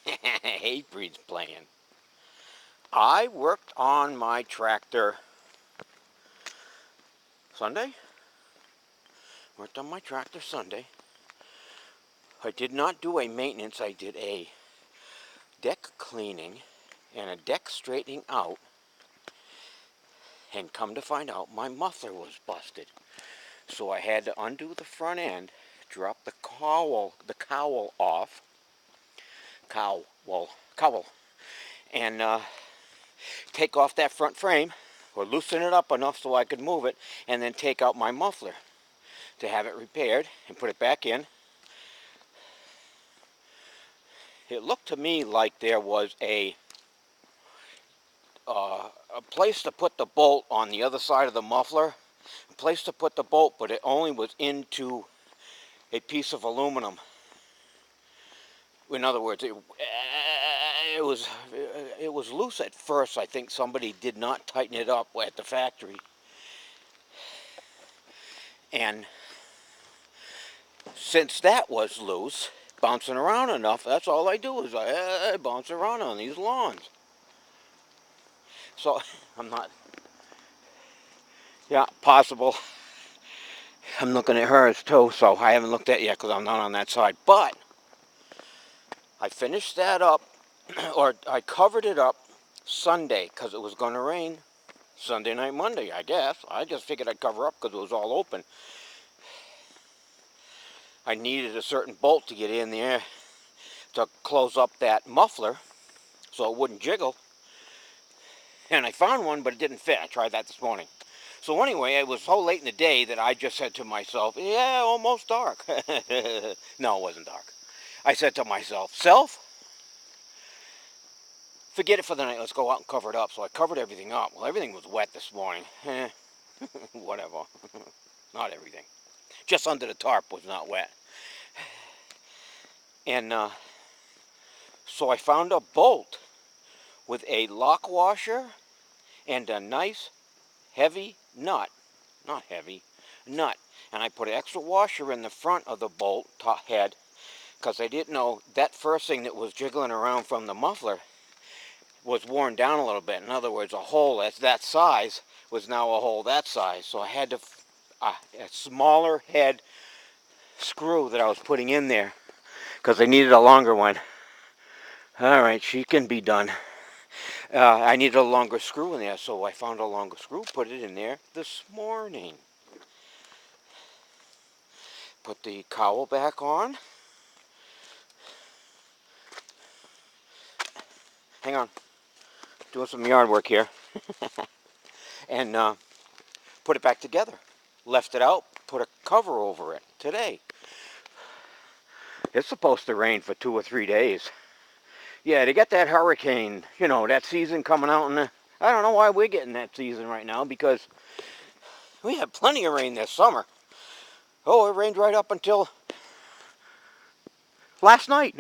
Hatebreed's playing. I worked on my tractor Sunday. Worked on my tractor Sunday. I did not do a maintenance. I did a deck cleaning and a deck straightening out. And come to find out, my muffler was busted. So I had to undo the front end, drop the cowl off. Cowl. And take off that front frame, or loosen it up enough so I could move it, and then take out my muffler to have it repaired and put it back in. It looked to me like there was a place to put the bolt on the other side of the muffler, a place to put the bolt, but it only was into a piece of aluminum. In other words, it was loose at first. I think somebody did not tighten it up at the factory, and since that was loose, bouncing around enough, that's all I do is I bounce around on these lawns. So I'm not, yeah, possible. I'm looking at hers too, so I haven't looked at it yet because I'm not on that side. But I finished that up, or I covered it up Sunday because it was going to rain Sunday night, Monday, I guess. I just figured I'd cover up because it was all open. I needed a certain bolt to get in there to close up that muffler so it wouldn't jiggle. And I found one, but it didn't fit. I tried that this morning. So anyway, it was so late in the day that I just said to myself, yeah, almost dark. No, it wasn't dark. I said to myself, self, forget it for the night. Let's go out and cover it up. So I covered everything up. Well, everything was wet this morning. Whatever. Not everything. Just under the tarp was not wet. And so I found a bolt with a lock washer and a nice heavy nut. Not heavy, nut. And I put an extra washer in the front of the bolt head because I didn't know that first thing that was jiggling around from the muffler was worn down a little bit. In other words, a hole that's that size was now a hole that size. So I had to a smaller head screw that I was putting in there because I needed a longer one. All right, she can be done. I needed a longer screw in there, so I found a longer screw, put it in there this morning. Put the cowl back on. Hang on. Doing some yard work here. And put it back together. Left it out, put a cover over it today. It's supposed to rain for 2 or 3 days. Yeah, to get that hurricane, that season coming out, and I don't know why we're getting that season right now, because we had plenty of rain this summer. Oh, it rained right up until last night.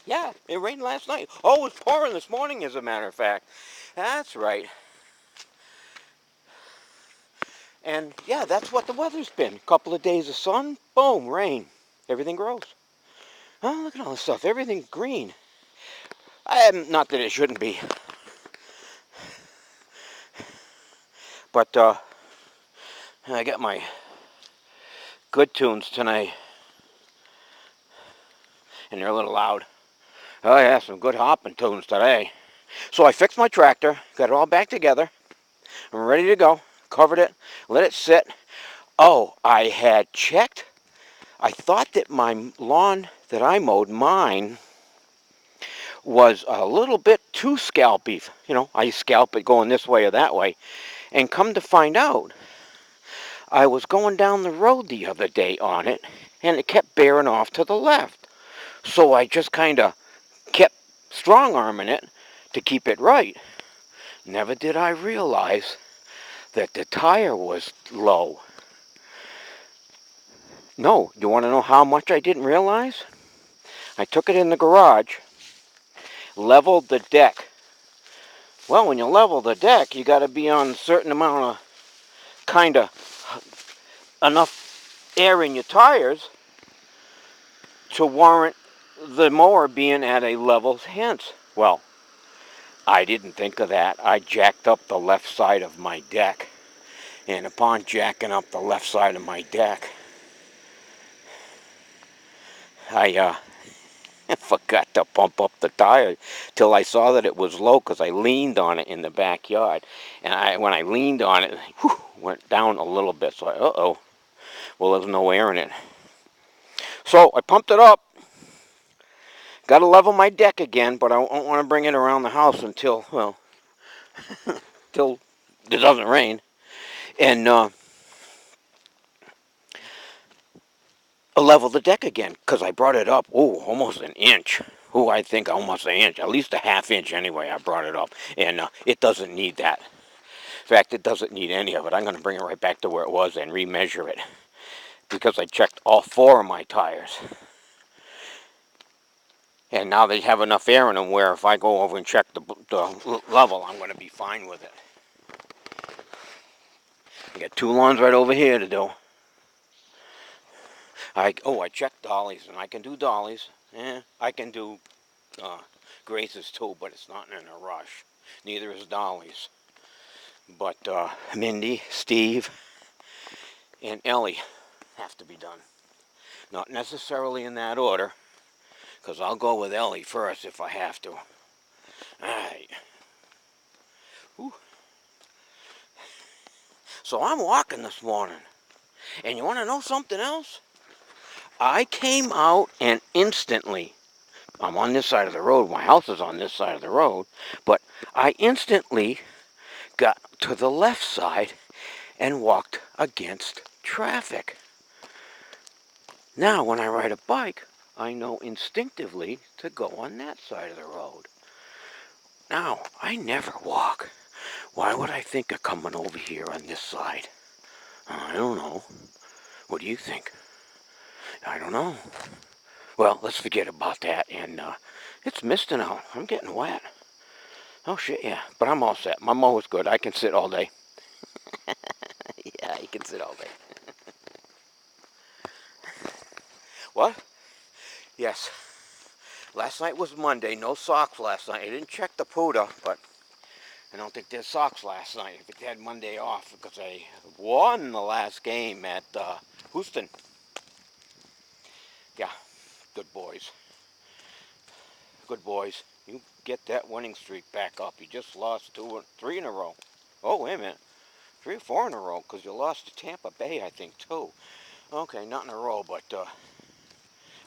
Yeah, it rained last night. Oh, it was pouring this morning, as a matter of fact. That's right. And yeah, that's what the weather's been. A couple of days of sun, boom, rain. Everything grows. Oh, look at all this stuff. Everything's green. Not that it shouldn't be. But I got my good tunes tonight. And they're a little loud. Oh yeah, some good hopping tunes today. So I fixed my tractor, got it all back together. I'm ready to go. Covered it, let it sit. Oh, I had checked. I thought that my lawn that I mowed, mine, was a little bit too scalpy. I scalp it going this way or that way. And come to find out, I was going down the road the other day on it, and it kept bearing off to the left. So I just kind of kept strong-arming it to keep it right. Never did I realize that the tire was low. No, you want to know how much I didn't realize? I took it in the garage, leveled the deck. Well, when you level the deck, you got to be on a certain amount of kind of enough air in your tires to warrant the mower being at a level hence. Well, I didn't think of that. I jacked up the left side of my deck. And upon jacking up the left side of my deck, I forgot to pump up the tire till I saw that it was low because I leaned on it in the backyard. And when I leaned on it, whew, went down a little bit. So uh-oh, well, there's no air in it. So I pumped it up. Got to level my deck again, but I don't want to bring it around the house until, well, till it doesn't rain. And level the deck again because I brought it up, almost an inch. I think almost an inch, at least a half inch anyway. I brought it up, and it doesn't need that. In fact, it doesn't need any of it. I'm going to bring it right back to where it was and remeasure it because I checked all four of my tires. And now they have enough air in them where if I go over and check the level, I'm going to be fine with it. I got two lawns right over here to do. I checked dollies, and I can do dollies. I can do graces too, but it's not in a rush. Neither is dollies. But Mindy, Steve, and Ellie have to be done. Not necessarily in that order, because I'll go with Ellie first if I have to. Alright. So I'm walking this morning. And you want to know something else? I came out and instantly, I'm on this side of the road, my house is on this side of the road, but I instantly got to the left side and walked against traffic. Now, when I ride a bike, I know instinctively to go on that side of the road. Now, I never walk. Why would I think of coming over here on this side? I don't know. What do you think? I don't know. Well, let's forget about that. And it's misting out. I'm getting wet. Oh, shit, yeah. But I'm all set. My mower's good. I can sit all day. Yeah, you can sit all day. What? Yes. Last night was Monday. No socks last night. I didn't check the PUTA, but I don't think there's socks last night. If it had Monday off because I won the last game at Houston. Yeah, good boys. Good boys. You get that winning streak back up. You just lost 3 in a row. Oh, wait a minute. 3 or 4 in a row because you lost to Tampa Bay, I think, too. Okay, not in a row, but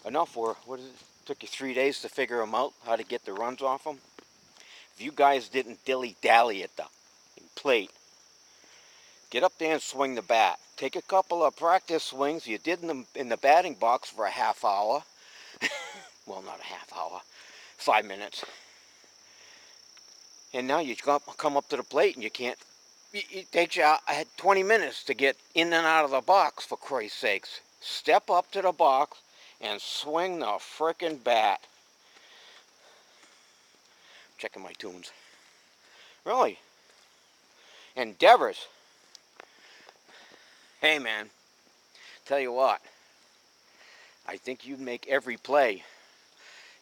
enough for, what is it? Took you 3 days to figure them out, how to get the runs off them. If you guys didn't dilly-dally at the plate, get up there and swing the bat. Take a couple of practice swings. You did them in the batting box for a half hour. Well, not a half hour. 5 minutes. And now you come up to the plate and you can't. It takes you 20 minutes to get in and out of the box, for Christ's sakes. Step up to the box and swing the frickin' bat. Checking my tunes. Really? And Devers. Hey, man. Tell you what. I think you'd make every play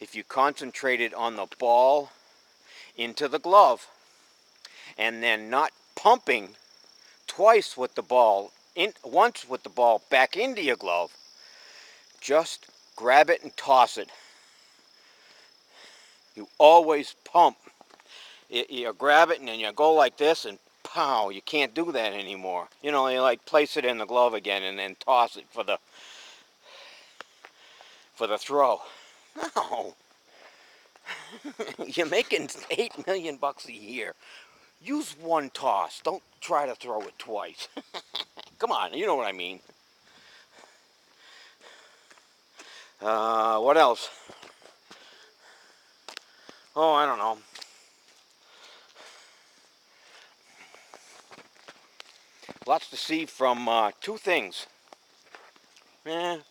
if you concentrated on the ball into the glove and then not pumping twice with the ball, once with the ball back into your glove. Just grab it and toss it. You always pump. You grab it and then you go like this and pow, you can't do that anymore. You know, you like place it in the glove again and then toss it for the throw. No. You're making $8 million a year. Use one toss. Don't try to throw it twice. Come on, you know what I mean. What else? Oh, I don't know. Lots to see from two things.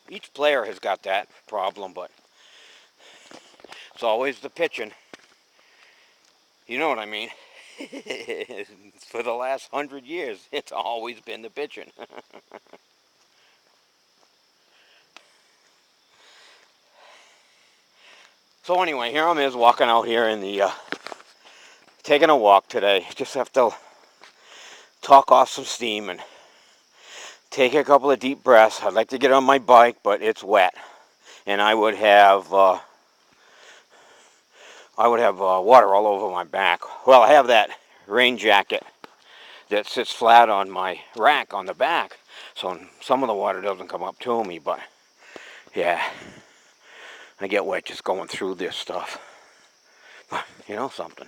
Each player has got that problem, but it's always the pitching. You know what I mean. For the last 100 years, it's always been the pitching. So anyway, here I is walking out here in the, taking a walk today. Just have to talk off some steam and take a couple of deep breaths. I'd like to get on my bike, but it's wet. And I would have water all over my back. Well, I have that rain jacket that sits flat on my rack on the back, so some of the water doesn't come up to me, but yeah, I get wet just going through this stuff. But you know something,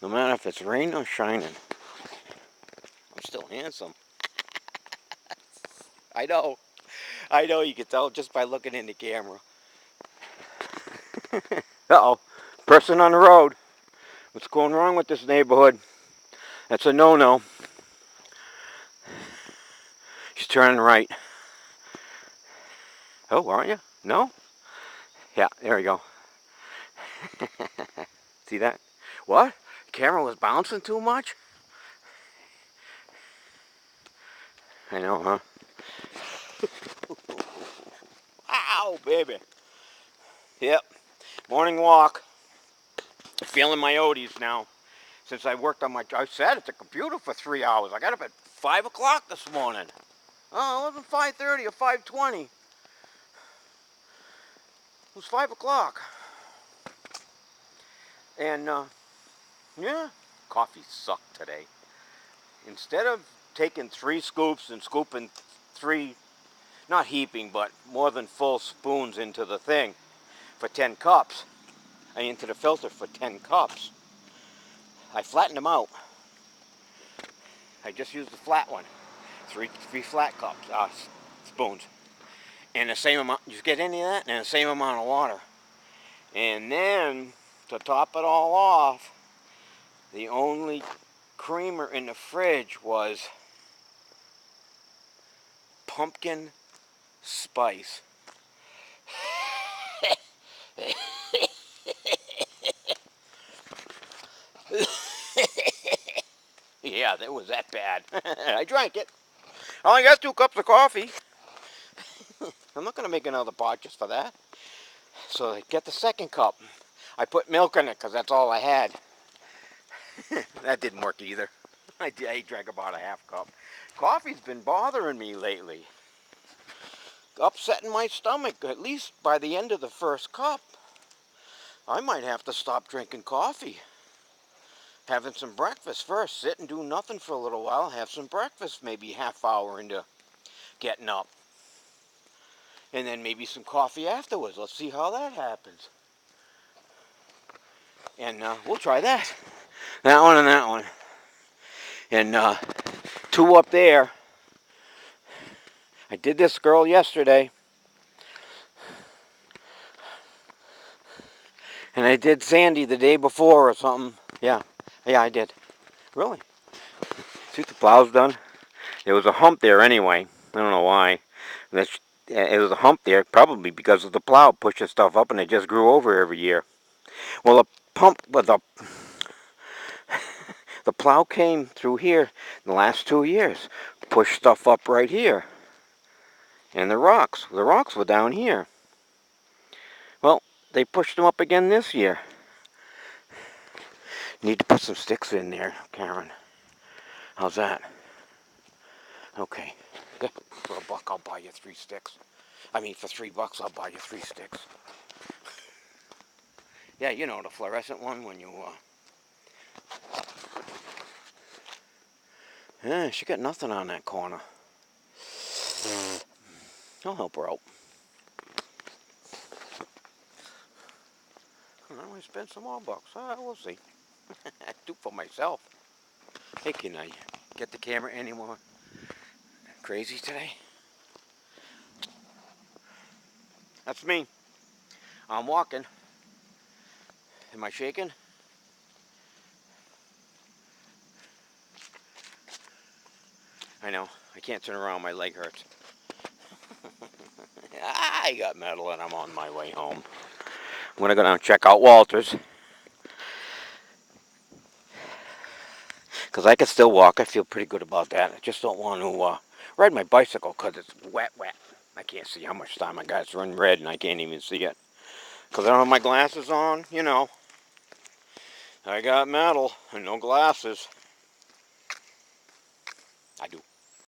no matter if it's rain or shining, I'm still handsome. I know you can tell just by looking in the camera. Uh-oh, person on the road. What's going wrong with this neighborhood? That's a no-no. She's turning right. Oh, aren't you? No? Yeah, there we go. See that? What? The camera was bouncing too much? I know, huh? Ow, baby. Yep. Morning walk. Feeling my Odies now. Since I worked on my... I sat at the computer for 3 hours. I got up at 5 o'clock this morning. Oh, it wasn't 5:30 or 5:20. It was 5 o'clock. And, yeah, coffee sucked today. Instead of taking 3 scoops and scooping 3, not heaping, but more than full spoons into the thing for 10 cups, into the filter for 10 cups, I flattened them out. I just used the flat one. Three flat cups, spoons. And the same amount, you get any of that? And the same amount of water. And then, to top it all off, the only creamer in the fridge was pumpkin spice. Yeah, that was that bad. I drank it. I only got 2 cups of coffee. I'm not going to make another pot just for that. So I get the second cup. I put milk in it because that's all I had. That didn't work either. I drank about a half cup. Coffee's been bothering me lately. Upsetting my stomach, at least by the end of the first cup. I might have to stop drinking coffee. Having some breakfast first. Sit and do nothing for a little while. Have some breakfast maybe half hour into getting up. And then maybe some coffee afterwards. Let's see how that happens. And we'll try that. That one and that one. And 2 up there. I did this girl yesterday. And I did Sandy the day before or something. Yeah, I did. Really? See what the plow's done? There was a hump there anyway. I don't know why. It was a hump there probably because of the plow pushing stuff up and it just grew over every year. Well, the plow came through here the last 2 years. Pushed stuff up right here. And the rocks were down here. Well, they pushed them up again this year. Need to put some sticks in there, Karen. How's that? Okay. For $1, I'll buy you 3 sticks. I mean, for $3, I'll buy you 3 sticks. Yeah, you know, the fluorescent one when you, yeah, she got nothing on that corner. I'll help her out. I might spend some more bucks. We'll see. Do for myself. Hey, can I get the camera any more crazy today? That's me. I'm walking. Am I shaking? I know. I can't turn around. My leg hurts. I got metal and I'm on my way home. I'm going to go down and check out Walter's. Because I can still walk. I feel pretty good about that. I just don't want to ride my bicycle because it's wet. I can't see how much time I got. It's running red and I can't even see it. Because I don't have my glasses on, you know. I got metal and no glasses. I do.